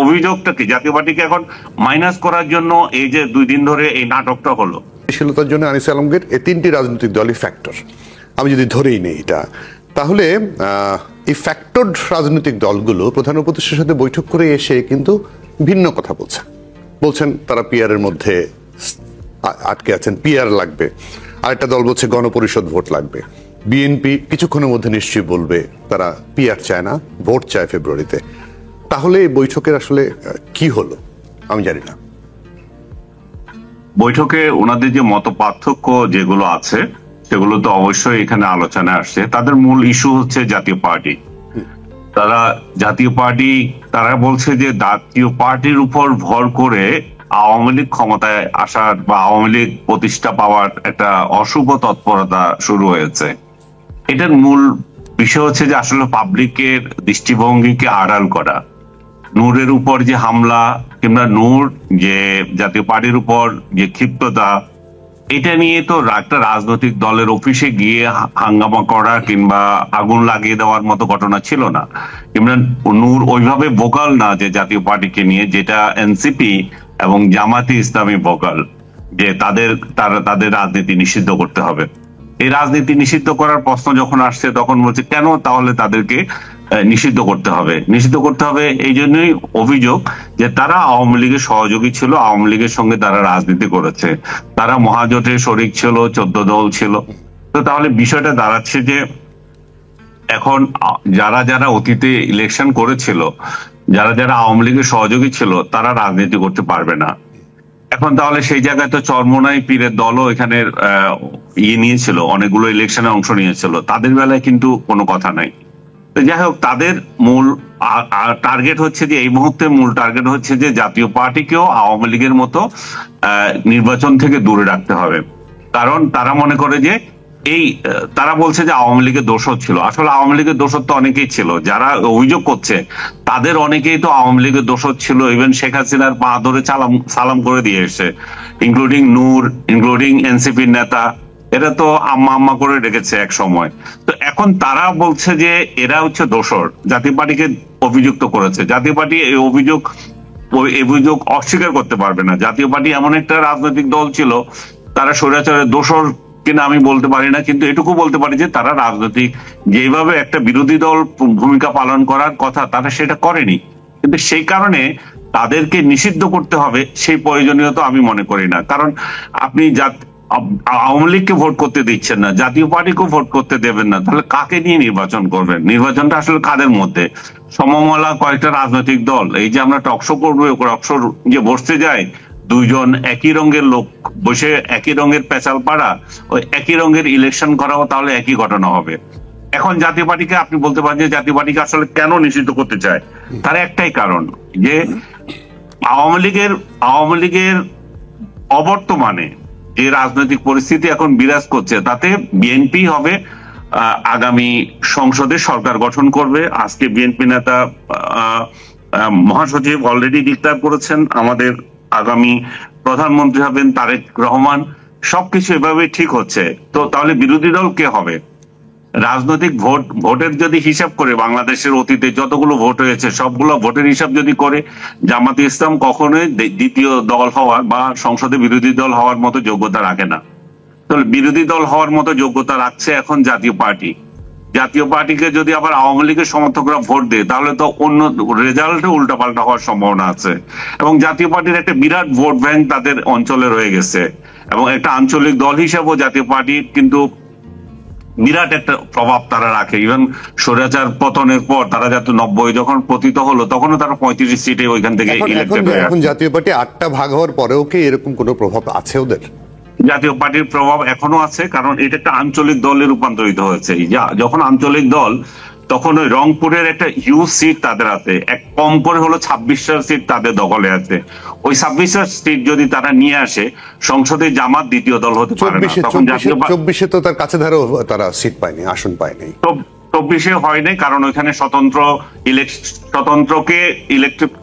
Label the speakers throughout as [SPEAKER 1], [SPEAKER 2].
[SPEAKER 1] অভিযোগটাকে জাতীয় পার্টিকে এখন মাইনাস করার জন্য এই যে 2 দিন ধরে এই নাটকটা হলো।
[SPEAKER 2] শীলতার জন্য আনিস আলমগীর এই 3টি রাজনৈতিক দলই ফ্যাক্টর, আমি যদি ধরেই নেই এটা, তাহলে এই ফ্যাক্টরড রাজনৈতিক দলগুলো প্রধান উপদেষ্টার সাথে বৈঠক করে এসে কিন্তু ভিন্ন কথা বলছেন তারা পিআরের মধ্যে আটকে আছেন, পিআর লাগবে। আরেকটা দল বলছে গণপরিষদ ভোট লাগবে। বিএনপি কিছুক্ষণের মধ্যে নিশ্চয়ই বলবে তারা পিআর চায় না, ভোট চায় ফেব্রুয়ারিতে। তাহলে এই বৈঠকের আসলে কি হলো আমি জানি না।
[SPEAKER 1] বৈঠকে ওনাদের যে মত পার্থক্য যেগুলো আছে সেগুলো তো অবশ্যই এখানে আলোচনায় আসছে। তাদের মূল ইস্যু হচ্ছে জাতীয় পার্টি। তারা বলছে যে জাতীয় পার্টির উপর ভর করে আওয়ামী লীগ ক্ষমতায় আসার বা আওয়ামী লীগ প্রতিষ্ঠা পাওয়ার একটা অশুভ তৎপরতা শুরু হয়েছে। এটার মূল বিষয় হচ্ছে যে আসলে পাবলিকের দৃষ্টিভঙ্গিকে আড়াল করা। নূরের উপর যে হামলা কিংবা নূর যে জাতীয় পার্টির উপর যে ক্ষিপ্ততা, এটা নিয়ে তো একটা রাজনৈতিক দলের অফিসে গিয়ে হাঙ্গামা করা কিংবা আগুন লাগিয়ে দেওয়ার মতো ঘটনা ছিল না। কিংবা নূর ওইভাবে ভোকাল না যে জাতীয় পার্টিকে নিয়ে, যেটা এনসিপি এবং জামাতে ইসলামী ভোকাল যে তাদের রাজনীতি নিষিদ্ধ করতে হবে। এই রাজনীতি নিষিদ্ধ করার প্রশ্ন যখন আসছে তখন বলছে কেন তাহলে তাদেরকে নিষিদ্ধ করতে হবে এই জন্যই অভিযোগ যে তারা আওয়ামী লীগের সহযোগী ছিল, আওয়ামী লীগের সঙ্গে তারা রাজনীতি করেছে, তারা মহাজোটে শরিক ছিল, 14 দল ছিল। তো তাহলে বিষয়টা দাঁড়াচ্ছে যে এখন যারা অতীতে ইলেকশন করেছিল, যারা আওয়ামী লীগের সহযোগী ছিল, তারা রাজনীতি করতে পারবে না। এখন তাহলে সেই জায়গায় তো চরমোনাই পীরের দলও এখানে নিয়েছিল, অনেকগুলো ইলেকশনে অংশ নিয়েছিল, তাদের বেলায় কিন্তু কোনো কথা নাই। যাই হোক, তাদের মূল টার্গেট হচ্ছে যে এই মুহূর্তে মূল টার্গেট হচ্ছে যে জাতীয় পার্টিকেও আওয়ামী লীগের মতো নির্বাচন থেকে দূরে রাখতে হবে। কারণ তারা মনে করে যে তারা বলছে যে আওয়ামী লীগের দোষর ছিল। আসলে আওয়ামী লীগের দোষর তো অনেকেই ছিল, যারা অভিযোগ করছে তাদের অনেকেই তো আওয়ামী লীগের দোষর ছিল। ইভেন শেখ হাসিনার পা ধরে সালাম করে দিয়ে এসছে, ইনক্লুডিং নূর, ইনক্লুডিং এনসিপির নেতা, এরা তো আম্মা করে রেখেছে এক সময়। তো এখন তারা বলছে যে এরা হচ্ছে দোষর, জাতীয় পার্টিকে অভিযুক্ত করেছে। জাতীয় পার্টি এই অভিযোগ অস্বীকার করতে পারবে না। জাতীয় পার্টি এমন একটা রাজনৈতিক দল ছিল, তারা স্বৈরাচারের দোষর কিনা আমি বলতে পারি না, কিন্তু এটুকু বলতে পারি যে তারা রাজনৈতিক যেভাবে একটা বিরোধী দল ভূমিকা পালন করার কথা তারা সেটা করেনি। কিন্তু সেই কারণে তাদেরকে নিষিদ্ধ করতে হবে সেই প্রয়োজনীয়তা আমি মনে করি না। কারণ আপনি আওয়ামী লীগকে ভোট করতে দিচ্ছেন না, জাতীয় পার্টিকেও ভোট করতে দেবেন না, তাহলে কাকে নিয়ে নির্বাচন করবেন? নির্বাচনটা আসলে কাদের মধ্যে? সমমনা কয়েকটা রাজনৈতিক দল, এই যে আমরা টকশো করবো, টকশো যে বসতে যায়, 2 জন একই রঙের লোক বসে একই রঙের পেঁচাল পাড়া, ওই একই রঙের ইলেকশন করাও তাহলে একই ঘটনা হবে। এখন জাতীয় পার্টিকে আপনি বলতে পারেন যে জাতীয় পার্টিকে আসলে কেন নিষিদ্ধ করতে চায়, তার একটাই কারণ যে আওয়ামী লীগের অবর্তমানে যে রাজনৈতিক পরিস্থিতি এখন বিরাজ করছে, তাতে বিএনপি হবে আগামী সংসদে সরকার গঠন করবে। আজকে বিএনপি নেতা মহাসচিব অলরেডি ডিক্লেয়ার করেছেন আমাদের আগামী প্রধানমন্ত্রী হবেন তারেক রহমান। সবকিছু এভাবে ঠিক হচ্ছে। তো তাহলে বিরোধী দল কে হবে? রাজনৈতিক ভোটের যদি হিসাব করে বাংলাদেশের অতীতে যতগুলো ভোট হয়েছে সবগুলো ভোটের হিসাব যদি করে, জামাতে ইসলাম কখনোই দ্বিতীয় দল হওয়ার বা সংসদে বিরোধী দল হওয়ার মতো যোগ্যতা রাখে না। তাহলে বিরোধী দল হওয়ার মতো যোগ্যতা রাখছে এখন জাতীয় পার্টি। জাতীয় পার্টিকে যদি আবার আওয়ামী লীগের সমর্থকরা ভোট দেয় তাহলে তো অন্য রেজাল্টে উল্টাপাল্টা হওয়ার সম্ভাবনা আছে। এবং জাতীয় পার্টির একটা বিরাট ভোট ব্যাংক তাদের অঞ্চলে রয়ে গেছে, এবং একটা আঞ্চলিক দল হিসেবেও জাতীয় পার্টি কিন্তু বিরাট একটা প্রভাব তারা রাখে। ইভেন স্বৈরাচার পতনের পর তারা যাতে 90 যখন পতিত হলো তখনও তারা 35 সিটে ওইখান থেকে ইলেক্টেড হয়ে।
[SPEAKER 2] এখন জাতীয় পার্টি 8টা ভাগ হওয়ার পরেও কি এরকম কোনো প্রভাব আছে ওদের?
[SPEAKER 1] জাতীয় পার্টির প্রভাব এখনো আছে, কারণ এটা একটা আঞ্চলিক দলে রূপান্তরিত হয়েছে। যখন আঞ্চলিক দল, তখন ওই রংপুরের একটা হিউজ সিট তাদের আছে, এক কম করে হলো 26টা সিট তাদের দখলে আছে। ওই 26টা সিট যদি তারা নিয়ে আসে, সংসদে জামাত দ্বিতীয় দল হতে পারে না। তখন
[SPEAKER 2] 24-এ তো তার কাছে ধারেও তারা সিট পায়নি, আসন পায়নি।
[SPEAKER 1] 24-এ হয়নি, কারণ ওইখানে স্বতন্ত্রকে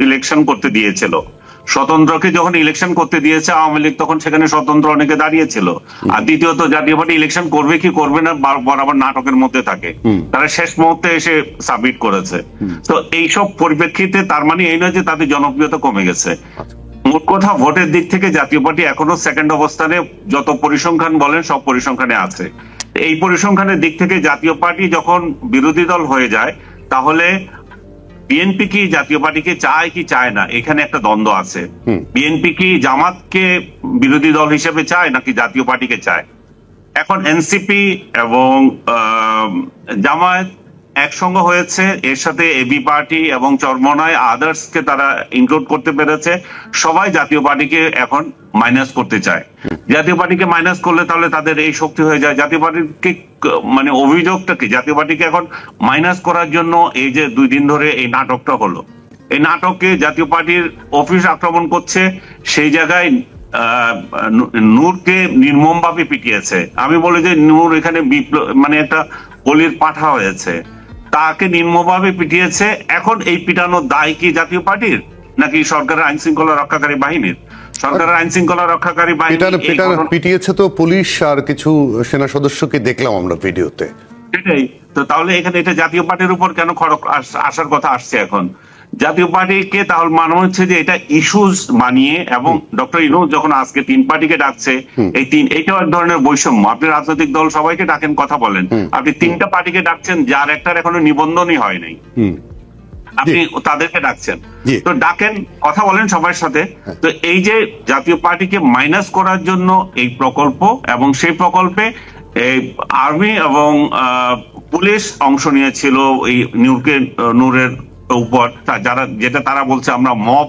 [SPEAKER 1] ইলেকশন করতে দিয়েছিল। স্বতন্ত্রকে যখন ইলেকশন করতে দিয়েছে আওয়ামী লীগ, তখন সেখানে স্বতন্ত্র অনেকে দাঁড়িয়েছিল। আর দ্বিতীয়ত জাতীয় পার্টি ইলেকশন করবে কি করবে না বরাবর নাটকের মধ্যে থাকে, তারা শেষ মুহূর্তে এসে সাবমিট করেছে। তো এইসব পরিপ্রেক্ষিতে তার মানে এই নয় যে তাদের জনপ্রিয়তা কমে গেছে। মোট কথা ভোটের দিক থেকে জাতীয় পার্টি এখনো সেকেন্ড অবস্থানে, যত পরিসংখ্যান বলেন সব পরিসংখ্যানে আছে। এই পরিসংখ্যানের দিক থেকে জাতীয় পার্টি যখন বিরোধী দল হয়ে যায়, তাহলে বিএনপি কি জাতীয় পার্টিকে চায় কি চায় না, এখানে একটা দ্বন্দ্ব আছে। বিএনপি কি জামাতকে বিরোধী দল হিসেবে চায় নাকি জাতীয় পার্টিকে চায়? এখন এনসিপি এবং জামায়াত একসঙ্গে হয়েছে, এর সাথে এবি পার্টি এবং চরমনায় আদার্স কে তারা ইনক্লুড করতে পেরেছে। সবাই জাতীয় পার্টিকে এখন মাইনাস করতে চায়। জাতীয় পার্টিকে মাইনাস করলে তাহলে তাদের এই শক্তি হয়ে যায়। জাতীয় পার্টিকে মানে অভিযোগটা কি, জাতীয় পার্টিকে এখন মাইনাস করার জন্য এই যে 2 দিন ধরে এই নাটকটা হলো, এই নাটকে জাতীয় পার্টির অফিস আক্রমণ করছে, সেই জায়গায় নূরকে নির্মমভাবে পিটিয়েছে। আমি বলি যে নূর এখানে মানে একটা বলির পাঠা হয়েছে, তাকে নির্মমভাবে পিটিয়েছে। এখন এই পিটানোর দায় কি জাতীয় পার্টির নাকি সরকারের আইন শৃঙ্খলা রক্ষাকারী বাহিনীর? সরকারের আইন শৃঙ্খলা রক্ষাকারী বাহিনী
[SPEAKER 2] পিটিয়েছে তো পুলিশ আর কিছু সেনা সদস্যকে দেখলাম আমরা ভিডিওতে।
[SPEAKER 1] সেটাই তো, তাহলে এখানে এটা জাতীয় পার্টির উপর কেন খড়ক আসার কথা আসছে এখন? জাতীয় পার্টিকে তাহলে মনে হচ্ছে যে এটা ইস্যুস বানিয়ে, এবং ডক্টর ইউনূস যখন আজকে 3 পার্টিকে ডাকছে, এইটাও এক ধরনের বৈষম্য। আপনি রাজনৈতিক দল সবাইকে ডাকেন, কথা বলেন, আপনি 3টা পার্টিকে ডাকছেন যার একটার এখনো নিবন্ধনই হয় নাই, আপনি তাদেরকে ডাকছেন। তো ডাকেন, কথা বলেন সবার সাথে। তো এই যে জাতীয় পার্টিকে মাইনাস করার জন্য এই প্রকল্প, এবং সেই প্রকল্পে আর্মি এবং পুলিশ অংশ নিয়েছিল এই নূরের উপর, যেটা তারা বলছে আমরা মব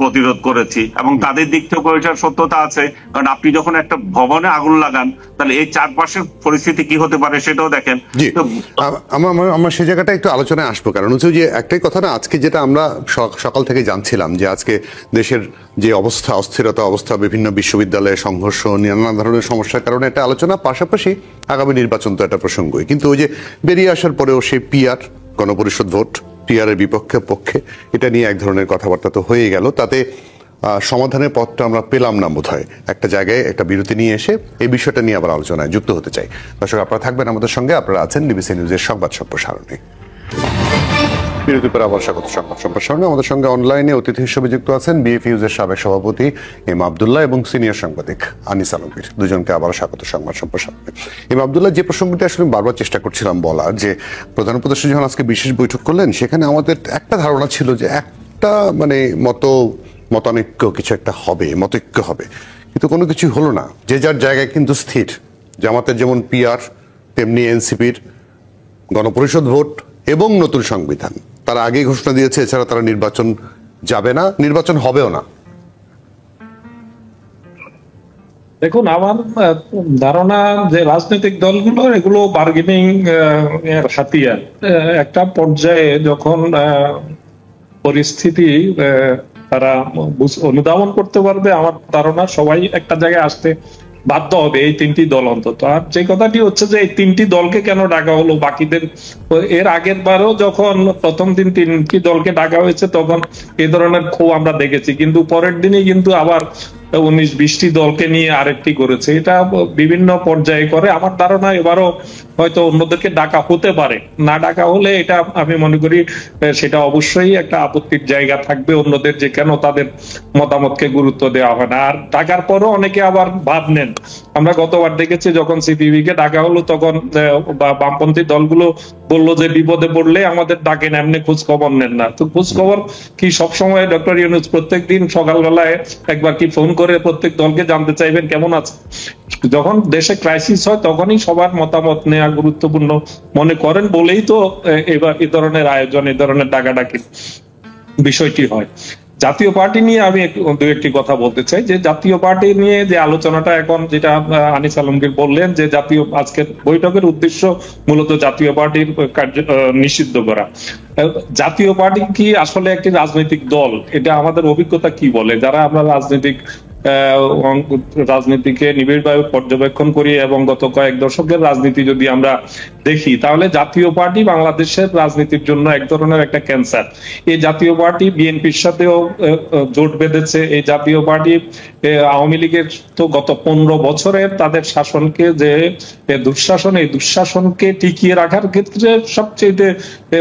[SPEAKER 1] প্রতিরোধ করেছি, এবং তাদের দিক থেকে এটার সত্যতা আছে। কারণ আপনি যখন একটা ভবনে আগুন লাগান, তাহলে এই চারপাশের পরিস্থিতি কি হতে পারে সেটাও দেখেন।
[SPEAKER 2] আমরা সেই জায়গাটা একটু আলোচনায় আসবো, কারণ হচ্ছে যে একটাই কথা না, আজকে যেটা আমরা সকাল থেকে জানছিলাম যে আজকে দেশের যে অবস্থা, অস্থিরতা অবস্থা, বিভিন্ন বিশ্ববিদ্যালয়ে সংঘর্ষ, নানা ধরনের সমস্যার কারণে একটা আলোচনা, পাশাপাশি আগামী নির্বাচন তো একটা প্রসঙ্গই। কিন্তু ওই যে বেরিয়ে আসার পরেও সেই পিআর, গণপরিষদ ভোট, পিআরের বিপক্ষে পক্ষে, এটা নিয়ে এক ধরনের কথাবার্তা তো হয়ে গেল। তাতে সমাধানের পথটা আমরা পেলাম না বোধহয়। একটা জায়গায় একটা বিরতি নিয়ে এসে এই বিষয়টা নিয়ে আবার আলোচনায় যুক্ত হতে চাই। দর্শক, আপনারা থাকবেন আমাদের সঙ্গে। আপনারা আছেন ডিবিসি নিউজের সংবাদ সম্প্রসারণে। বিরতির পর আবার স্বাগত সংবাদ সম্প্রসারণে। আমাদের সঙ্গে অনলাইনে অতিথি হিসেবে যুক্ত আছেন বিএফইউজের সাবেক সভাপতি এম আব্দুল্লাহ এবং সিনিয়র সাংবাদিক আনিস আলমগীর। দুজনকে আবার স্বাগত সংবাদ সম্প্রসারণে। এম আব্দুল্লাহ, যে প্রসঙ্গটি আসলে বারবার চেষ্টা করছিলাম বলার, যে প্রধান উপদেষ্টা যখন আজকে বিশেষ বৈঠক করলেন, সেখানে আমাদের একটা ধারণা ছিল যে একটা মানে মতানৈক্য কিছু একটা হবে, মতৈক্য হবে, কিন্তু কোনো কিছু হলো না। যে যার জায়গায় কিন্তু স্থির। জামাতের যেমন পিআর, তেমনি এনসিপির গণপরিষদ ভোট এবং নতুন সংবিধান তারা আগেই ঘোষণা দিয়েছে, এছাড়া তারা নির্বাচন যাবে না, নির্বাচন হবেও না।
[SPEAKER 3] দেখুন, আমার ধারণা যে রাজনৈতিক দলগুলো এগুলো বার্গেনিং এর হাতিয়ার। একটা পর্যায়ে যখন পরিস্থিতি তারা অনুধাবন করতে পারবে, আমার ধারণা সবাই একটা জায়গায় আসতে বাধ্য হবে, এই 3টি দল অন্তত। আর যে কথাটি হচ্ছে যে এই 3টি দলকে কেন ডাকা হলো, বাকিদের এর আগের বারও যখন প্রথম দিন 3টি দলকে ডাকা হয়েছে তখন এই ধরনের ক্ষোভ আমরা দেখেছি, কিন্তু পরের দিনই কিন্তু আবার 19-20টি দলকে নিয়ে আরেকটি করেছে। এটা বিভিন্ন পর্যায়ে করে। আমার ধারণা এবারও হয়তো অন্যদেরকে ডাকা হতে পারে। না ডাকা হলে এটা আমি মনে করি সেটা অবশ্যই একটা আপত্তির জায়গা থাকবে অন্যদের, যে কেন তাদের মতামতকে গুরুত্ব দেওয়া হয় না। আর ডাকার পরও অনেকে আবার ভাব নেন। আমরা গতবার দেখেছি যখন সিপিবি কে ডাকা হলো, তখন বামপন্থী দলগুলো বললো যে বিপদে পড়লে আমাদের ডাকেন, এমনি খোঁজ খবর নেন না। তো খোঁজ খবর কি সবসময় ডক্টর ইউনূস প্রত্যেকদিন সকালবেলায় একবার কি ফোন করে প্রত্যেক দলকে জানতে চাইবেন কেমন আছে? যখন দেশে ক্রাইসিস হয় তখনই সবার মতামত নেওয়া গুরুত্বপূর্ণ মনে করেন বলেই তো এবার এই ধরনের আয়োজন, এই ধরনের ডাকাডাকির বিষয়টি হয়। জাতীয় পার্টি নিয়ে আমি দু একটি কথা বলতে চাই। যে জাতীয় পার্টি নিয়ে যে আলোচনাটা এখন, যেটা আনিস আলমগীর বললেন, যে জাতীয় আজকের বৈঠকের উদ্দেশ্য মূলত জাতীয় পার্টির কার্য নিষিদ্ধ করা। জাতীয় পার্টি কি আসলে একটি রাজনৈতিক দল? এটা আমাদের অভিজ্ঞতা কি বলে? যারা আমরা রাজনৈতিক রাজনীতিকে নিবিড়ভাবে পর্যবেক্ষণ করি এবং গত কয়েক দশকের রাজনীতি যদি আমরা দেখি, তাহলে জাতীয় পার্টি বাংলাদেশের রাজনীতির জন্য এক ধরনের একটা ক্যান্সার। এই জাতীয় পার্টি বিএনপির সাথেও জোট বেঁধেছে। এই জাতীয় পার্টি আওয়ামী লীগের তো গত 15 বছরের তাদের শাসনকে যে দুঃশাসন, এই দুঃশাসনকে টিকিয়ে রাখার ক্ষেত্রে সবচেয়ে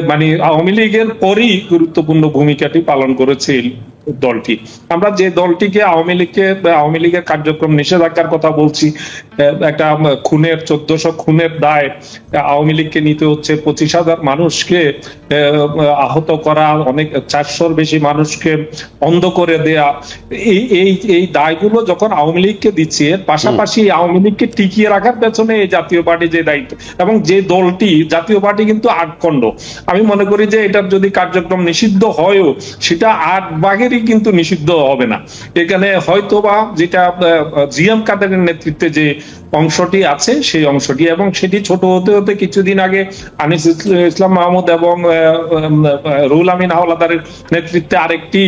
[SPEAKER 3] মানে আওয়ামী লীগের পরই গুরুত্বপূর্ণ ভূমিকাটি পালন করেছে দলটি। আমরা যে দলটিকে আওয়ামী লীগের কার্যক্রম নিষেধাজ্ঞার কথা বলছি, একটা খুনের 1400 খুনের দায় আওয়ামী লীগকে নিতে হচ্ছে, 25,000 মানুষকে আহত করা, অনেক 400-র বেশি মানুষকে অন্ধ করে দেয়া, এই দায়গুলো যখন আওয়ামী লীগকে দিচ্ছে, এর পাশাপাশি আওয়ামী লীগকে টিকিয়ে রাখার পেছনে এই জাতীয় পার্টি যে দায়িত্ব, এবং যে দলটি জাতীয় পার্টি কিন্তু 8 খণ্ড। আমি মনে করি যে এটার যদি কার্যক্রম নিষিদ্ধ হয়ও সেটা 8 ভাগেরই কিন্তু নিষিদ্ধ হবে না। এখানে হয়তোবা যেটা জিএম কাদেরের নেতৃত্বে যে অংশটি আছে সেই অংশটি, এবং সেটি ছোট হতে হতে কিছুদিন আগে আনিস ইসলাম মাহমুদ এবং রুহুল আমিন হাওলাদারের নেতৃত্বে আরেকটি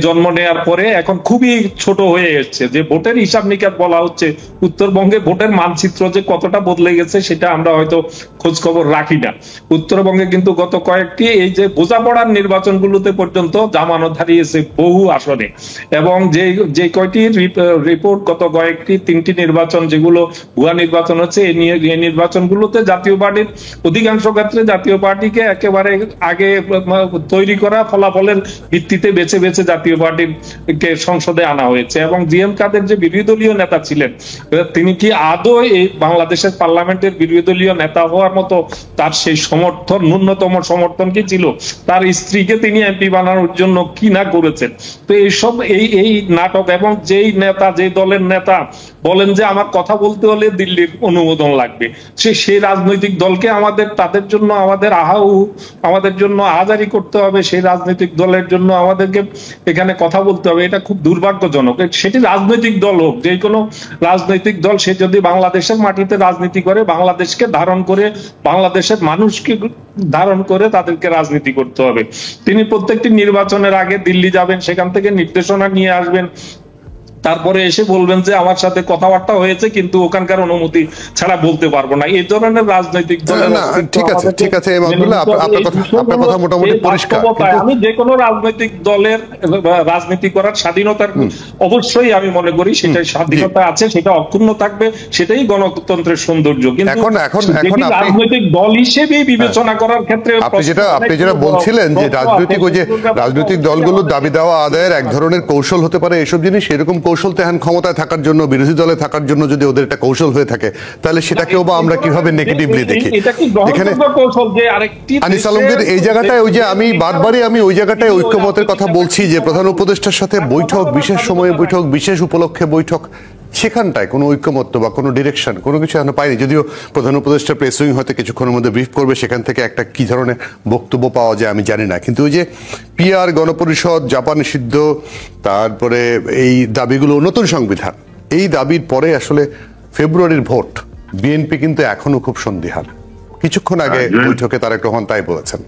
[SPEAKER 3] জন্ম নেওয়ার পরে এখন খুবই ছোট হয়ে এসেছে। যে ভোটের হিসাব নিকাশ বলা হচ্ছে, উত্তরবঙ্গে ভোটের মানচিত্র যে কতটা বদলে গেছে সেটা আমরা হয়তো খোঁজ খবর রাখি না। উত্তরবঙ্গে কিন্তু গত কয়েকটি এই যে বোঝাপড়ার নির্বাচনগুলোতে পর্যন্ত জামানত হারিয়েছে বহু আসনে, এবং যে কয়টি রিপোর্ট গত কয়েকটি 3টি নির্বাচন যেগুলো ভুয়া নির্বাচন হচ্ছে, এই নির্বাচনগুলোতে জাতীয় পার্টির অধিকাংশ ক্ষেত্রে জাতীয় পার্টিকে একেবারে আগে তৈরি করা ফলাফলের ভিত্তিতে বেছে বেছে জাতীয় পার্টিকে সংসদে আনা হয়েছে। এবং জিএম কাদের যে বিরোধী দলীয় নেতা ছিলেন, তিনি কি আদৌ এই বাংলাদেশের পার্লামেন্টের বিরোধী দলীয় নেতা হওয়ার মতো তার সেই সমর্থন, ন্যূনতম সমর্থন কি ছিল? তার স্ত্রীকে তিনি এমপি বানানোর জন্য কি না করেছেন। তো এইসব এই নাটক, এবং যেই নেতা, যে দলের নেতা বলেন যে আমার কথা বলতে হলে দিল্লির অনুমোদন লাগবে, সেই রাজনৈতিক দলকে তাদের জন্য আমাদের জন্য আহাজারি করতে হবে, সেই রাজনৈতিক দলের জন্য আমাদেরকে এখানে কথা বলতে হবে, এটা খুব দুর্ভাগ্যজনক। সেটি রাজনৈতিক দল হোক, যে কোনো রাজনৈতিক দল, সে যদি বাংলাদেশের মাটিতে রাজনীতি করে, বাংলাদেশকে ধারণ করে, বাংলাদেশের মানুষকে ধারণ করে তাদেরকে রাজনীতি করতে হবে। তিনি প্রত্যেকটি নির্বাচনের আগে দিল্লি যাবেন, সেখান থেকে নির্দেশনা নিয়ে আসবেন, তারপরে এসে বলবেন যে আমার সাথে কথাবার্তা হয়েছে কিন্তু ওখানকার অনুমতি ছাড়া বলতে পারবো না। এই ধরনের রাজনৈতিক দলের
[SPEAKER 2] ঠিক আছে আপনার কথা মোটামুটি পরিষ্কার।
[SPEAKER 3] আমি যে কোনো রাজনৈতিক দলের রাজনীতি করার স্বাধীনতার অবশ্যই আমি মনে করি সেটা স্বাধীনতা আছে, সেটা অক্ষুণ্ণ থাকবে, সেটাই গণতন্ত্রের সৌন্দর্য। কিন্তু এখন রাজনৈতিক দল হিসেবে বিবেচনা করার ক্ষেত্রে
[SPEAKER 2] আপনি যেটা বলছিলেন যে রাজনৈতিক দলগুলোর দাবি দেওয়া আদায়ের এক ধরনের কৌশল হতে পারে এসব জিনিস, এরকম কৌশল তেহান ক্ষমতায় থাকার জন্য, বিরোধী দলে থাকার জন্য যদি ওদের একটা কৌশল হয়ে থাকে, তাহলে সেটাকেও বা আমরা কিভাবে নেগেটিভলি দেখি? এখানে আনিস আলমগীর এই জায়গাটায়, ওই যে আমি বারবারই ওই জায়গাটায় ঐক্যমতের কথা বলছি যে প্রধান উপদেষ্টার সাথে বৈঠক, বিশেষ সময়ে বৈঠক, বিশেষ উপলক্ষে বৈঠক, সেখানটায় কোনো ঐক্যমত্য বা কোনো ডিরেকশন কোনো কিছু এখনো পাইনি। যদিও প্রধান উপদেষ্টা প্রেস উইং হয়তো কিছুক্ষণের মধ্যে ব্রিফ করবে, সেখান থেকে একটা কি ধরনের বক্তব্য পাওয়া যায় আমি জানি না। কিন্তু ওই যে পিআর, গণপরিষদ, জাপান নিষিদ্ধ, তারপরে এই দাবিগুলো, নতুন সংবিধান, এই দাবির পরে আসলে ফেব্রুয়ারির ভোট, বিএনপি কিন্তু এখনো খুব সন্দিহান। কিছুক্ষণ আগে বৈঠকে তারেক রহমান তাই বলেছেন।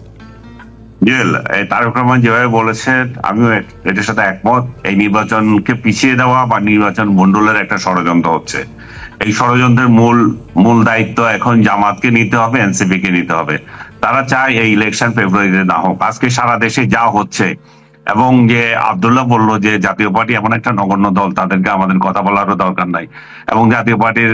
[SPEAKER 1] তারেক রহমান যেভাবে বলেছেন, আমিও এটার সাথে একমত। এই নির্বাচনকে পিছিয়ে দেওয়া বা নির্বাচন মন্ডলের একটা ষড়যন্ত্র হচ্ছে। এই ষড়যন্ত্রের মূল দায়িত্ব এখন জামাতকে নিতে হবে, এনসিপি কে নিতে হবে। তারা চায় এই ইলেকশন ফেব্রুয়ারিতে না হোক। আজকে সারা দেশে যা হচ্ছে, এবং যে আব্দুল্লাহ বলল যে জাতীয় পার্টি এমন একটা নগণ্য দল, তাদেরকে আমাদের কথা বলারও দরকার নাই, এবং জাতীয় পার্টির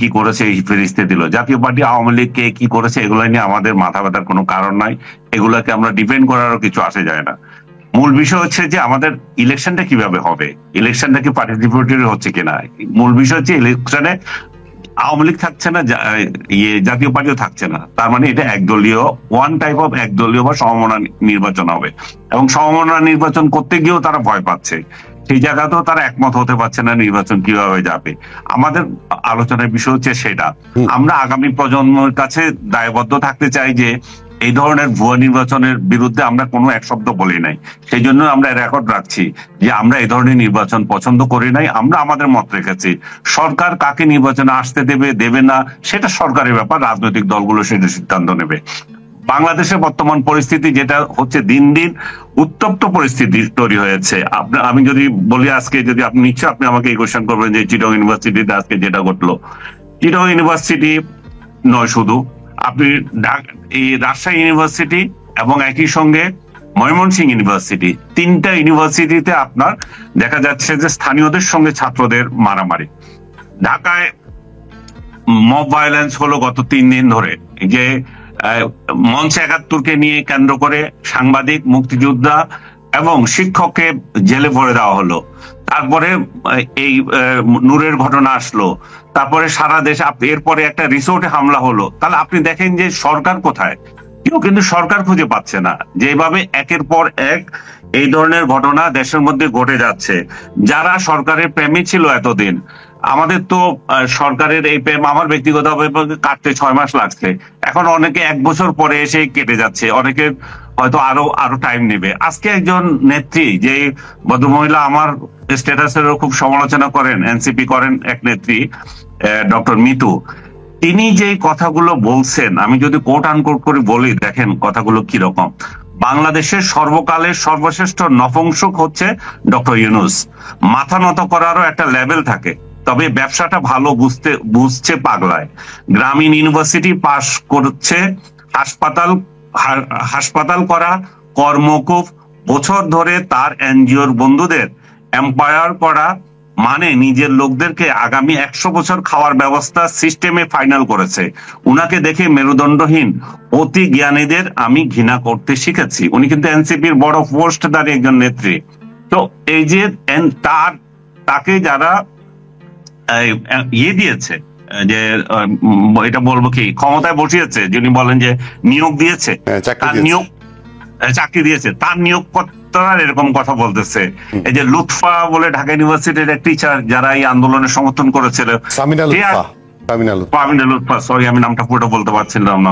[SPEAKER 1] কি করেছে এই ফেরিস্তে দিল। জাতীয় পার্টি আওয়ামী লীগ কে কি করেছে এগুলো নিয়ে আমাদের মাথা ব্যথার কোনো কারণ নাই, এগুলাকে আমরা ডিপেন্ড করারও কিছু আসে যায় না। মূল বিষয় হচ্ছে যে আমাদের ইলেকশনটা কিভাবে হবে, ইলেকশনটা কি পার্টিসিপেটরি হচ্ছে কিনা। মূল বিষয় হচ্ছে ইলেকশনে আওয়ামী লীগ থাকছে না, জাতীয় পার্টিও থাকছে না, তার মানে এটা একদলীয়, ওয়ান টাইপ অফ একদলীয় বা সমমনা নির্বাচন হবে। এবং সমমনা নির্বাচন করতে গিয়েও তারা ভয় পাচ্ছে, সেই জায়গাতেও তারা একমত হতে পারছে না নির্বাচন কিভাবে যাবে। আমাদের আলোচনার বিষয় হচ্ছে সেটা। আমরা আগামী প্রজন্মের কাছে দায়বদ্ধ থাকতে চাই যে এই ধরনের ভুয়া নির্বাচনের বিরুদ্ধে আমরা কোনো এক শব্দ বলি নাই। সেই জন্য আমরা রেকর্ড রাখছি যে আমরা এই ধরনের নির্বাচন পছন্দ করি নাই। আমরা আমাদের মত রেখেছি। সরকার কাকে নির্বাচনে আসতে দেবে না সেটা সরকারের ব্যাপার, রাজনৈতিক দলগুলো সেটা সিদ্ধান্ত নেবে। বাংলাদেশের বর্তমান পরিস্থিতি যেটা হচ্ছে, দিন দিন উত্তপ্ত পরিস্থিতি তৈরি হয়েছে। আমি যদি বলি, আজকে যদি আপনি নিশ্চয় আপনি আমাকে এই কোয়েশ্চেন করবেন যে চিটাগং ইউনিভার্সিটিতে আজকে যেটা ঘটলো, চিটাগং ইউনিভার্সিটি নয় শুধু, আপনি এই রাজশাহী ইউনিভার্সিটি এবং একই সঙ্গে ময়মনসিংহ ইউনিভার্সিটি, তিনটা ইউনিভার্সিটিতে আপনার দেখা যাচ্ছে যে স্থানীয়দের সঙ্গে ছাত্রদের মারামারি। ঢাকায় মব ভায়োলেন্স হলো গত 3 দিন ধরে, যে মঞ্চ ৭১কে নিয়ে কেন্দ্র করে সাংবাদিক, মুক্তিযোদ্ধা এবং শিক্ষককে জেলে ভরে দেওয়া হলো। তারপরে এই নূরের ঘটনা আসলো, তারপরে সারা দেশ, এরপরে একটা রিসোর্টে হামলা হলো। তাহলে আপনি দেখেন যে সরকার কোথায়? কেউ কিন্তু সরকার খুঁজে পাচ্ছে না। যেভাবে একের পর এক এই ধরনের ঘটনা দেশের মধ্যে ঘটে যাচ্ছে, যারা সরকারের প্রেমে ছিল এতদিন, আমাদের তো সরকারের এই প্রেম আমার ব্যক্তিগতভাবে কাটতে 6 মাস লাগছে, এখন অনেকে 1 বছর পরে এসে কেটে যাচ্ছে, অনেকের হয়তো আরো টাইম নেবে। আজকে একজন নেত্রী, যে ভদ্রমহিলা আমার স্ট্যাটাসেরও খুব সমালোচনা করেন, এনসিপি করেন, এক নেত্রী ডক্টর মিতু, তিনি যে কথাগুলো বলছেন, আমি যদি কোট আনকোট করে বলি, দেখেন কথাগুলো কিরকম। বাংলাদেশের সর্বকালের সর্বশ্রেষ্ঠ নপুংসক হচ্ছে ডক্টর ইউনূস। মাথা নত করারও একটা লেভেল থাকে, তবে ব্যবসাটা ভালো বুঝছে পাগলায়। গ্রামীণ ইউনিভার্সিটি পাশ করছে, হাসপাতাল করা, কর্মকুফ, বছর ধরে তার এনজিওর বন্ধুদের এম্পায়ার করা, মানে নিজের লোকদেরকে আগামী 100 বছর খাওয়ার ব্যবস্থা সিস্টেমে ফাইনাল করেছে। উনাকে দেখে মেরুদণ্ডহীন অতি জ্ঞানীদের আমি ঘৃণা করতে শিখেছি। উনি কিন্তু এনসিপির বড় পোস্টধারী একজন নেত্রী। তো এই যে তাকে যারা দিয়েছে, যে এটা বলবো কি, ক্ষমতায় বসিয়েছে, যিনি বলেন যে নিয়োগ দিয়েছে, তার নিয়োগ চাকরি দিয়েছে, তার নিয়োগকর্তারা এরকম কথা বলতেছে। এই যে লুৎফা বলে ঢাকা ইউনিভার্সিটির এক টিচার, যারা এই আন্দোলনের সমর্থন করেছিল, লুৎফা, সরি আমি নামটা পুরো বলতে পারছিলাম না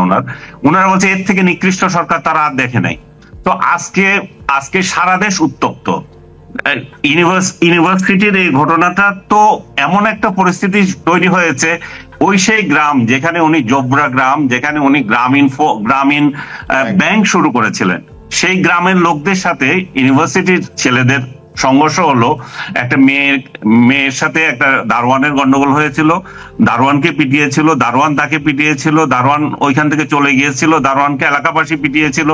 [SPEAKER 1] ওনারা বলছে এর থেকে নিকৃষ্ট সরকার তারা আর দেখে নাই। তো আজকে সারা দেশ উত্তপ্ত। ইউনিভার্সিটির এই ঘটনাটা তো এমন একটা পরিস্থিতি তৈরি হয়েছে, সেই গ্রাম যেখানে উনি জোবরা গ্রাম, যেখানে উনি গ্রামীণ ব্যাংক শুরু করেছিলেন, সেই গ্রামের লোকদের সাথে ইউনিভার্সিটির ছেলেদের সংঘর্ষ হলো। একটা মেয়ের সাথে একটা দারোয়ানের গন্ডগোল হয়েছিল, দারোয়ানকে পিটিয়েছিল, দারোয়ান তাকে পিটিয়েছিল, দারোয়ান ওইখান থেকে চলে গিয়েছিল, দারোয়ানকে এলাকাবাসী পিটিয়েছিল।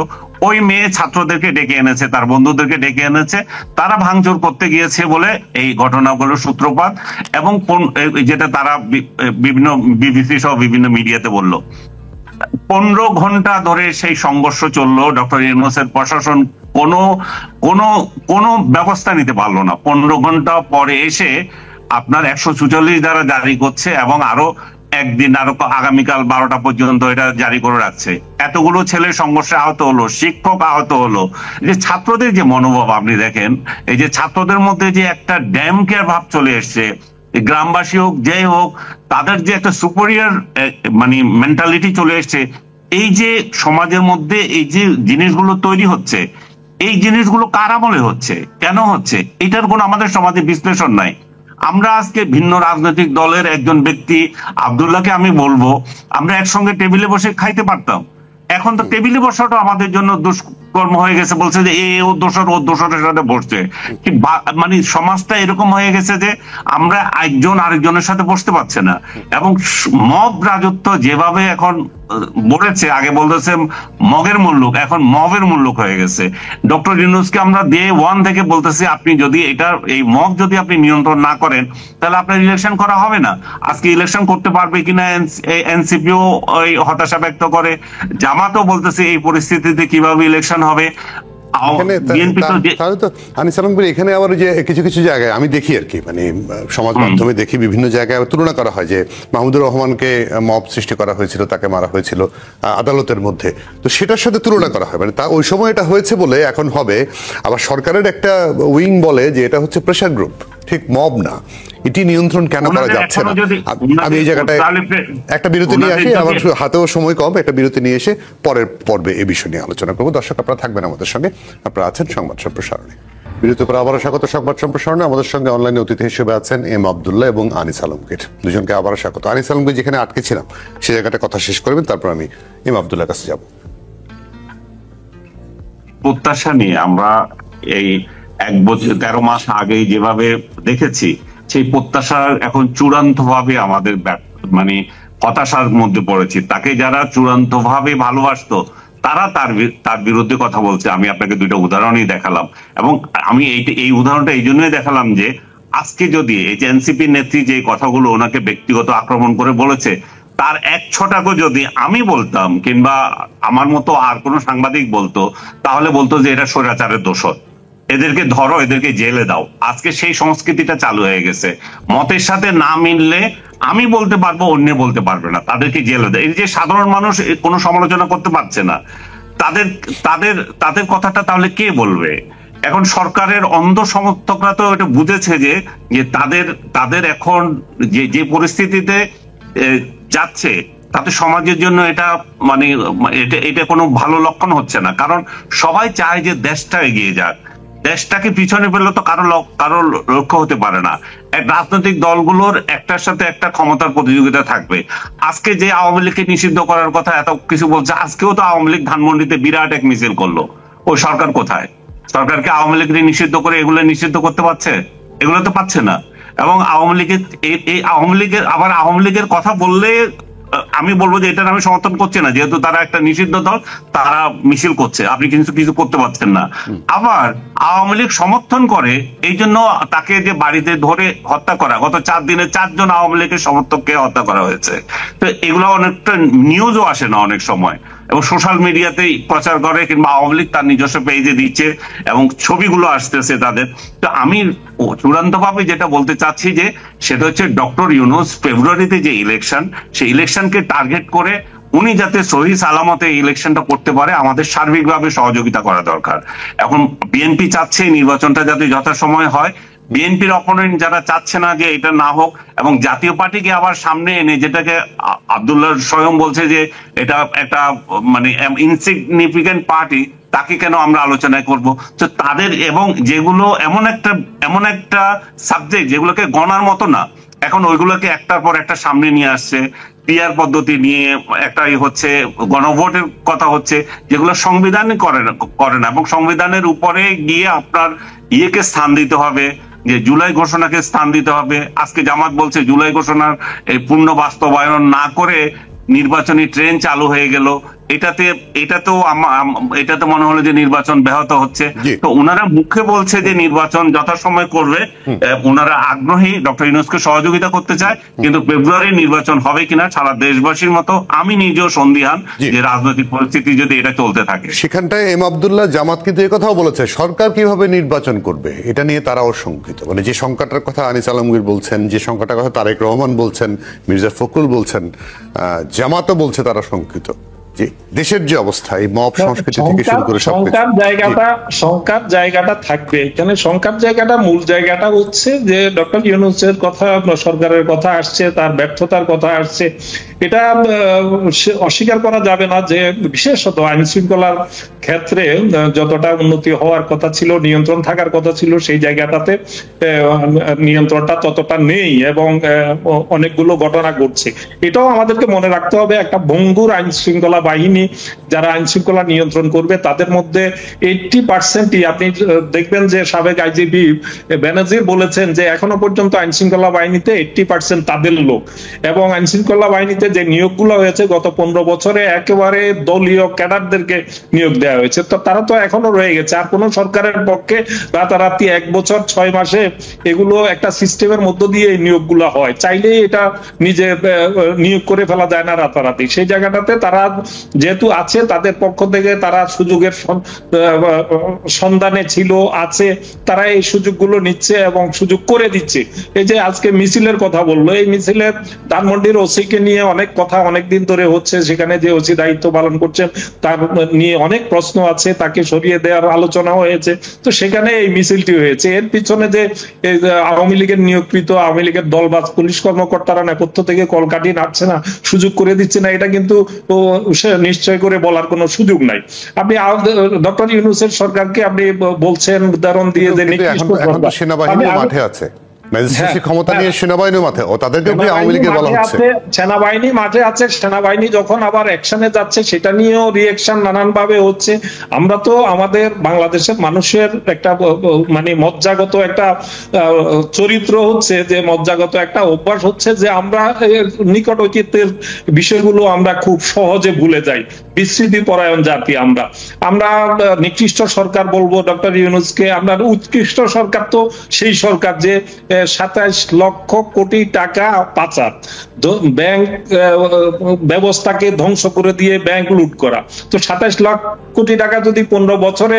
[SPEAKER 1] ওই মেয়ে ছাত্রদেরকে ডেকে এনেছে, তার বন্ধুদেরকে ডেকে এনেছে, তারা ভাঙচুর করতে গিয়েছে বলে এই ঘটনাগুলোর সূত্রপাত, এবং যেটা তারা বিভিন্ন বিবিসি সহ বিভিন্ন মিডিয়াতে বললো। 15 ঘন্টা ধরে সেই সংঘর্ষ চললো। ডক্টর ইউনূসের প্রশাসন কোনো ব্যবস্থা নিতে পারলো না। 15 ঘন্টা পরে এসে আপনার 144 দ্বারা জারি করছে, এবং আরো একদিন, আরো আগামীকাল 12টা পর্যন্ত এটা জারি করে রাখছে। এতগুলো ছেলে সংঘর্ষে আহত হলো, শিক্ষক আহত হলো। যে ছাত্রদের যে মনোভাব আপনি দেখেন, এই যে ছাত্রদের মধ্যে যে একটা ড্যাম কেয়ার ভাব চলে এসছে, গ্রামবাসী হোক, যেই হোক, তাদের যে একটা সুপেরিয়র মানে মেন্টালিটি চলে এসছে। এই যে সমাজের মধ্যে এই যে জিনিসগুলো তৈরি হচ্ছে, এই জিনিসগুলো কার আমলে হচ্ছে, কেন হচ্ছে, এটার কোনো আমাদের সমাজে বিশ্লেষণ নাই। আমরা আজকে ভিন্ন রাজনৈতিক দলের একজন ব্যক্তি আব্দুল্লাহকে আমি বলবো, আমরা একসঙ্গে টেবিলে বসে খাইতে পারতাম। এখন তো টেবিলে বসাটা আমাদের জন্য দুষ্কর্ম হয়ে গেছে। বলছে যে ও দোষরের সাথে বসছে। মানে সমাজটা এরকম হয়ে গেছে যে আমরা একজন আরেকজনের সাথে বসতে পারছে না। এবং মব রাজত্ব যেভাবে এখন বলেছে, আগে বলতেছে মগের মুল্লুক, এখন মবের মুল্লুক হয়ে গেছে। ডক্টর ইউনূসকে আমরা ডে 1 থেকে বলতেছি, আপনি যদি এই মব যদি আপনি নিয়ন্ত্রণ না করেন, তাহলে আপনার ইলেকশন করা হবে না। আজকে ইলেকশন করতে পারবে কিনা এনসিপিও হতাশা ব্যক্ত করে, জামাতও বলতেছে এই পরিস্থিতিতে কিভাবে ইলেকশন হবে।
[SPEAKER 2] এখানে আবার যে কিছু কিছু জায়গায় আমি দেখি আর কি, মানে সমাজ মাধ্যমে দেখি বিভিন্ন জায়গায় তুলনা করা হয় যে মাহমুদুর রহমানকে মব সৃষ্টি করা হয়েছিল, তাকে মারা হয়েছিল আদালতের মধ্যে, তো সেটার সাথে তুলনা করা হয়। মানে তা ওই সময় এটা হয়েছে বলে এখন হবে। আবার সরকারের একটা উইং বলে যে এটা হচ্ছে প্রেসার গ্রুপ, ঠিক মব না। এটি নিয়ন্ত্রণ কেন করা যাচ্ছে না? আমি এই জায়গাটায় একটা বিরতি নিয়ে আসি, আমার হাতেও সময় কম, একটা বিরতি নিয়ে এসে পরের পর্বে এই বিষয় নিয়ে আলোচনা করবো। দর্শক আপনারা থাকবেন আমাদের সঙ্গে, আপনারা আছেন সংবাদ সম্প্রসারণে। বিরতির পর আবারও স্বাগত সংবাদ সম্প্রসারণে। আমাদের সঙ্গে অনলাইনে অতিথি হিসেবে আছেন এম আব্দুল্লাহ এবং আনিস আলমগীর, দুজনকে আবারও স্বাগত। আনিস আলমগীর যেখানে আটকে ছিলাম সে জায়গাটা কথা শেষ করবেন, তারপর আমি এম আব্দুল্লাহর কাছে যাব।
[SPEAKER 1] প্রত্যাশা নিয়ে আমরা এই 1 বছর 13 মাস আগে যেভাবে দেখেছি, সেই প্রত্যাশা এখন চূড়ান্ত ভাবে আমাদের মানে হতাশার মধ্যে পড়েছি। তাকে যারা চূড়ান্ত ভাবে ভালোবাসতো তারা তার বিরুদ্ধে কথা বলছে। আমি আপনাকে 2টা উদাহরণই দেখালাম, এবং আমি এই উদাহরণটা এই জন্যই দেখালাম যে আজকে যদি এই যে এনসিপি নেত্রী যে কথাগুলো ওনাকে ব্যক্তিগত আক্রমণ করে বলেছে, তার 1 ছটাকও যদি আমি বলতাম কিংবা আমার মতো আর কোনো সাংবাদিক বলতো, তাহলে বলতো যে এটা স্বৈরাচারের দোষর, এদেরকে ধরো, এদেরকে জেলে দাও। আজকে সেই সংস্কৃতিটা চালু হয়ে গেছে। মতের সাথে না মিললে আমি বলতে পারবো, অন্য বলতে পারবে না, তাদেরকে জেলে দেয়। এই যে সাধারণ মানুষ কোনো সমালোচনা করতে পারছে না, তাদের তাদের তাদের কথাটা তাহলে কে বলবে? এখন সরকারের অন্ধ সমর্থকরা তো এটা বুঝেছে যে তাদের এখন যে পরিস্থিতিতে যাচ্ছে, তাতে সমাজের জন্য এটা মানে এটা কোনো ভালো লক্ষণ হচ্ছে না। কারণ সবাই চায় যে দেশটা এগিয়ে যাক, দেশটাকে পিছনে ফেললে তো কারো লক্ষ্য হতে পারে না। রাজনৈতিক দলগুলোর একটার সাথে একটা ক্ষমতার প্রতিযোগিতা থাকবে। আজকে যে আওয়ামী লীগকে নিষিদ্ধ করার কথা এত কিছু বলছে, আজকেও তো আওয়ামী লীগ ধানমন্ডিতে বিরাট এক মিছিল করলো। ওই সরকার কোথায়? সরকারকে আওয়ামী লীগ নিষিদ্ধ করে এগুলো নিষিদ্ধ করতে পারছে? এগুলো তো পাচ্ছে না। এবং আওয়ামী লীগের কথা বললে আমি বলবো যে এটার আমি সমর্থন করছি না, যেহেতু তারা একটা নিষিদ্ধ দল, তারা মিছিল করছে, আপনি কিছু করতে পারছেন না। আবার আওয়ামী লীগ সমর্থন করে এই জন্য তাকে যে বাড়িতে ধরে হত্যা করা, গত 4 দিনে 4 জন আওয়ামী লীগের সমর্থককে হত্যা করা হয়েছে। তো এগুলো অনেকটা নিউজও আসে না অনেক সময়, এবং সোশ্যাল মিডিয়াতেই প্রচার করে, কিংবা আওয়ামী লীগ তার নিজস্ব পেজে দিচ্ছে এবং ছবিগুলো আসতেছে তাদের। তো আমি চূড়ান্ত ভাবে যেটা বলতে চাচ্ছি যে সেটা হচ্ছে ডক্টর ইউনূস ফেব্রুয়ারিতে যে ইলেকশন, সেই ইলেকশনকে টার্গেট করে উনি যাতে সহি সালামতে এই ইলেকশনটা করতে পারে, আমাদের সার্বিকভাবে সহযোগিতা করা দরকার। এখন বিএনপি চাচ্ছে নির্বাচনটা যাতে যথাসময়ে হয়, বিএনপির অপোনেন্ট যারা চাচ্ছে না যে এটা না হোক, এবং জাতীয় পার্টিকে আবার সামনে এনে, যেটাকে আব্দুল্লাহ স্বয়ং বলছে যে এটা একটা মানে ইনসিগনিফিকেন্ট পার্টি, তাকে কেন আমরা আলোচনায় করব? তো তাদের, এবং যেগুলো এমন একটা সাবজেক্ট যেগুলোকে গণার মতো না, এখন ওইগুলোকে একটার পর একটা সামনে নিয়ে আসছে। পিআর পদ্ধতি নিয়ে একটা হচ্ছে, গণভোটের কথা হচ্ছে, যেগুলো সংবিধানই করে না, এবং সংবিধানের উপরে গিয়ে আপনার ইয়েকে স্থান দিতে হবে, যে জুলাই ঘোষণাকে স্থান দিতে হবে। আজকে জামাত বলছে জুলাই ঘোষণার এই পূর্ণ বাস্তবায়ন না করে নির্বাচনী ট্রেন চালু হয়ে গেল। এটাতে মনে হলো যে নির্বাচন ব্যাহত হচ্ছে। তো ওনারা মুখে বলছে যে নির্বাচন যথাসময় করবে, ওনারা আগ্রহী, ডক্টর ইউনূসকে সহযোগিতা করতে চায়, কিন্তু ফেব্রুয়ারির নির্বাচন হবে কিনা সারা দেশবাসীর মতো আমি নিজেও সন্দিহান যে রাজনৈতিক পরিস্থিতি যদি এটা চলতে থাকে।
[SPEAKER 2] সেখানটায় এম আব্দুল্লাহ জামাত কিন্তু এই কথাও বলেছে, সরকার কিভাবে নির্বাচন করবে এটা নিয়ে তারাও শঙ্কিত। মানে যে সংকটের কথা আনিস আলমগীর বলছেন, যে সংকটের কথা তারেক রহমান বলছেন, মির্জা ফখরুল বলছেন, জামাতও বলছে তারা শঙ্কিত। দেশের যে অবস্থা, এই মব সংস্কৃতি থেকে শুরু করে
[SPEAKER 3] শঙ্কার জায়গাটা থাকবে এখানে। শঙ্কার জায়গাটা, মূল জায়গাটা হচ্ছে যে ডক্টর ইউনূসের কথা, সরকারের কথা আসছে, তার ব্যর্থতার কথা আসছে। এটা অস্বীকার করা যাবে না যে বিশেষত আইন শৃঙ্খলার ক্ষেত্রে যতটা উন্নতি হওয়ার কথা ছিল, নিয়ন্ত্রণ থাকার কথা ছিল, সেই জায়গাটাতে নিয়ন্ত্রণটা ততটা নেই, এবং অনেকগুলো ঘটনা ঘটছে। এটাও আমাদেরকে মনে রাখতে হবে, একটা ভঙ্গুর আইন শৃঙ্খলা বাহিনী যারা আইন শৃঙ্খলা নিয়ন্ত্রণ করবে, তাদের মধ্যে 80%ই, আপনি দেখবেন যে সাবেক আইজিপি বেনাজির বলেছেন যে এখনো পর্যন্ত আইন শৃঙ্খলা বাহিনীতে 80% তাদের লোক। এবং আইন শৃঙ্খলা বাহিনীতে যে নিয়োগগুলো হয়েছে গত 15 বছরে একেবারে দলীয় ক্যাডারদেরকে নিয়োগ দেওয়া হয়েছে। তো তারা তো এখনো রয়ে গেছে। আর কোন সরকারের পক্ষে রাতারাতি 1 বছর 6 মাসে এগুলো একটা সিস্টেমের মধ্য দিয়ে এই নিয়োগগুলো হয়, চাইলেই এটা নিজে নিয়োগ করে ফেলা যায় না রাতারাতি। সেই জায়গাটাতে তারা যেহেতু আছে, তাদের পক্ষ থেকে তারা সুযোগের সন্ধানে ছিল, আছে, তারা এই সুযোগগুলো নিচ্ছে এবং সুযোগ করে দিচ্ছে। এই যে আজকে মিছিলের কথা বললো, এই মিছিলের ধানমন্ডির ওসিকে নিয়ে অনেক কথা অনেকদিন ধরে হচ্ছে। সেখানে যে ওসি দায়িত্ব পালন করছেন তার নিয়ে অনেক প্রশ্ন আছে, তাকে সরিয়ে দেওয়ার আলোচনা হয়েছে। তো সেখানে এই মিছিলটি হয়েছে। এর পিছনে যে আওয়ামী লীগের নিয়োগকৃত, আওয়ামী লীগের দলবাজ পুলিশ কর্মকর্তারা নেপথ্য থেকে কলকাঠি নাড়ছে না, সুযোগ করে দিচ্ছে না, এটা কিন্তু নিশ্চয় করে বলার কোনো সুযোগ নাই। আপনি ডক্টর ইউনূসের সরকারকে আপনি বলছেন উদাহরণ দিয়ে যে
[SPEAKER 2] সেনাবাহিনী মাঠে আছে। ম্যাজিস্ট্রেসি ক্ষমতা নিয়ে সেনাবাহিনীর মাঠে, ও তাদেরকেও কি আওয়ামী লীগের বলা হচ্ছে?
[SPEAKER 3] সেনাবাহিনী মাঠে আছে, সেনাবাহিনী যখন আবার অ্যাকশনে যাচ্ছে সেটা নিয়েও রিঅ্যাকশন নানান ভাবে হচ্ছে। আমরা তো আমাদের বাংলাদেশের মানুষের একটা মানে মজ্জাগত একটা চরিত্র হচ্ছে, যে মজ্জাগত একটা অভ্যাস হচ্ছে যে আমরা নিকট ঐতিহ্যের বিষয়গুলো আমরা খুব সহজে ভুলে যাই। বিস্মৃতি পরায়ণ জাতি আমরা। আমরা নিকৃষ্ট সরকার বলবো ডক্টর ইউনূসকে, আমরা উৎকৃষ্ট সরকার তো সেই সরকার যে 27 লক্ষ কোটি টাকা পাচার, ব্যাংক ব্যবস্থাকে ধ্বংস করে দিয়ে ব্যাংক লুট করা। তো 27 লাখ কোটি টাকা যদি 15 বছরে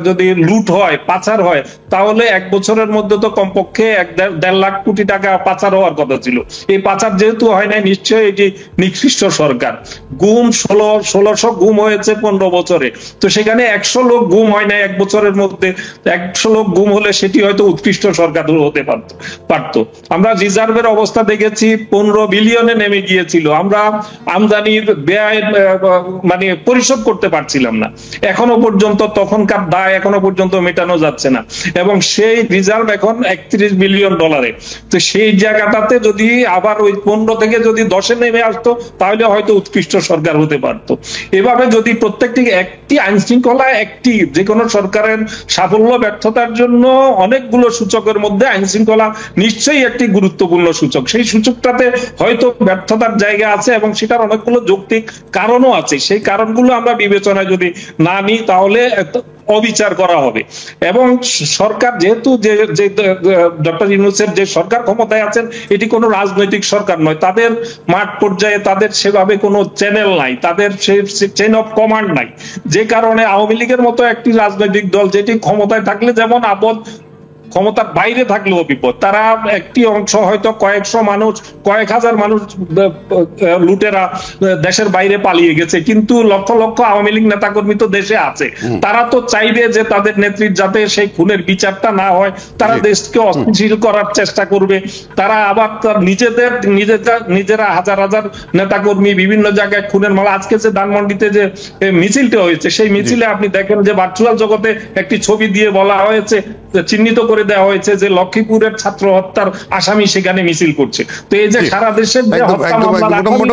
[SPEAKER 3] যদি লুট হয়, পাচার হয়, তাহলে 1 বছরের মধ্যে তো কমপক্ষে 1.5 লাখ কোটি টাকা পাচার হওয়ার কথা ছিল। এই পাচার যেহেতু হয় নাই, নিশ্চয়ই এটি নিকৃষ্ট সরকার। গুম 1600 গুম হয়েছে 15 বছরে, তো সেখানে 100 লোক গুম হয় নাই 1 বছরের মধ্যে। 100 লোক গুম হলে সেটি হয়তো উৎকৃষ্ট সরকার হতে পারতো। আমরা রিজার্ভের অবস্থা দেখেছি 15 বিলিয়নে নেমে গিয়েছিল। আমরা আমদানির ব্যয় মানে পরিশোধ করতে পারছিলাম না এখনো পর্যন্ত, তখনকার দায় এখনো পর্যন্ত মেটানো যাচ্ছে না, এবং সেই রিজার্ভ এখন 31 বিলিয়ন ডলারে। তো সেই জায়গাটাতে যদি আবার ওই 15 থেকে যদি 10-এ নেমে আসতো, তাহলে হয়তো উৎকৃষ্ট সরকার হতে পারতো। এভাবে যদি প্রত্যেকটি একটি আইন শৃঙ্খলা, একটি যে কোনো সরকারের সাফল্য ব্যর্থতার জন্য অনেকগুলো সূচকের মধ্যে আইন শৃঙ্খলা নিশ্চয়ই একটি গুরুত্বপূর্ণ সূচক। সেই সূচকটাতে হয়তো ব্যর্থতার জায়গা আছে এবং সেটার অনেকগুলো যৌক্তিক কারণও আছে। সেই কারণগুলো আমরা বিবেচনায় যদি না নিই, তাহলে অবিচার করা হবে। এবং সরকার যেহেতু যে ডক্টর ইউনূসের যে সরকার ক্ষমতায় আছেন, এটি কোনো রাজনৈতিক সরকার নয়। তাদের মাঠ পর্যায়ে তাদের সেভাবে কোনো চ্যানেল নাই, তাদের চেইন অফ কমান্ড নাই। যে কারণে আওয়ামী লীগের মতো একটি রাজনৈতিক দল, যেটি ক্ষমতায় থাকলে যেমন আপদ, ক্ষমতার বাইরে থাকলেও বিপদ। তারা একটি অংশ হয়তো কয়েকশো মানুষ, কয়েক হাজার মানুষ লুটেরা দেশের বাইরে পালিয়ে গেছে, কিন্তু লক্ষ লক্ষ আওয়ামী লীগ নেতাকর্মী তো দেশে আছে। তারা তো চাইবে যে তাদের নেত্রীর যাতে সেই খুনের বিচারটা না হয়, তারা দেশকে অস্থিতিশীল করার চেষ্টা করবে। তারা আবার নিজেরা হাজার হাজার নেতাকর্মী বিভিন্ন জায়গায় খুনের মালা। আজকে যে ধানমন্ডিতে যে মিছিলটা হয়েছে, সেই মিছিলে আপনি দেখেন যে ভার্চুয়াল জগতে একটি ছবি দিয়ে বলা হয়েছে, চিহ্নিত করে দেওয়া হয়েছে যে লক্ষ্মীপুরের ছাত্র হত্যার আসামি সেখানে মিছিল করছে। তো এই যে সারা দেশের যে হত্যা মামলা